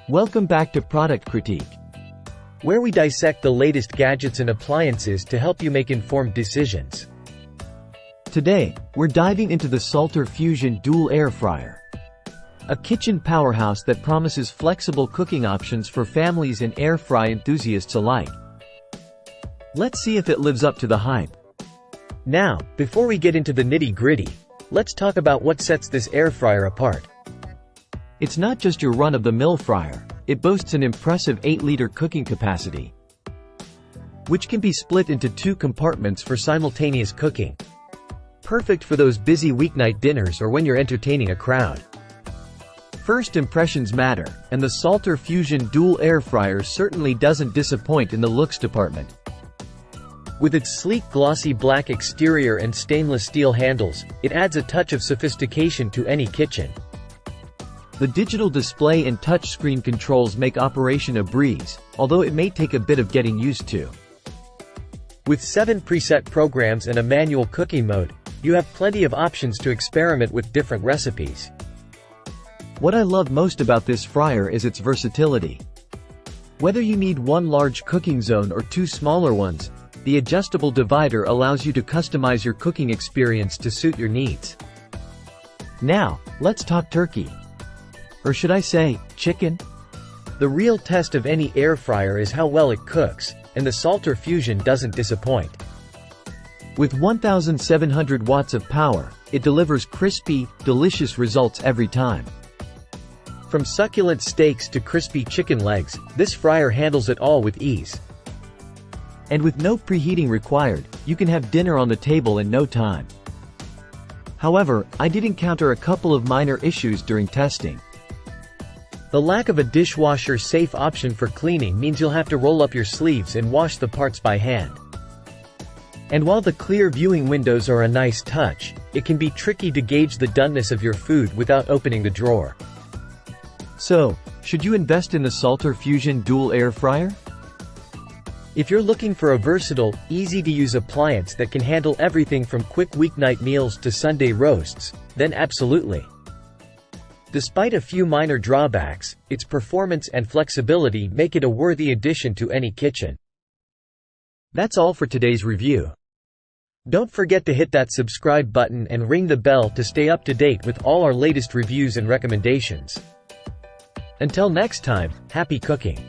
Welcome back to Product Critique, where we dissect the latest gadgets and appliances to help you make informed decisions. Today, we're diving into the Salter Fuzion Dual Air Fryer, a kitchen powerhouse that promises flexible cooking options for families and air fry enthusiasts alike. Let's see if it lives up to the hype. Now, before we get into the nitty-gritty, let's talk about what sets this air fryer apart. It's not just your run-of-the-mill fryer. It boasts an impressive 8-liter cooking capacity, which can be split into 2 compartments for simultaneous cooking. Perfect for those busy weeknight dinners or when you're entertaining a crowd. First impressions matter, and the Salter Fuzion Dual Air Fryer certainly doesn't disappoint in the looks department. With its sleek glossy black exterior and stainless steel handles, it adds a touch of sophistication to any kitchen. The digital display and touchscreen controls make operation a breeze, although it may take a bit of getting used to. With 7 preset programs and a manual cooking mode, you have plenty of options to experiment with different recipes. What I love most about this fryer is its versatility. Whether you need one large cooking zone or 2 smaller ones, the adjustable divider allows you to customize your cooking experience to suit your needs. Now, let's talk turkey. Or should I say, chicken? The real test of any air fryer is how well it cooks, and the Salter Fuzion doesn't disappoint. With 1,700 watts of power, it delivers crispy, delicious results every time. From succulent steaks to crispy chicken legs, this fryer handles it all with ease. And with no preheating required, you can have dinner on the table in no time. However, I did encounter a couple of minor issues during testing. The lack of a dishwasher-safe option for cleaning means you'll have to roll up your sleeves and wash the parts by hand. And while the clear viewing windows are a nice touch, it can be tricky to gauge the doneness of your food without opening the drawer. So, should you invest in the Salter Fuzion Dual Air Fryer? If you're looking for a versatile, easy-to-use appliance that can handle everything from quick weeknight meals to Sunday roasts, then absolutely. Despite a few minor drawbacks, its performance and flexibility make it a worthy addition to any kitchen. That's all for today's review. Don't forget to hit that subscribe button and ring the bell to stay up to date with all our latest reviews and recommendations. Until next time, happy cooking!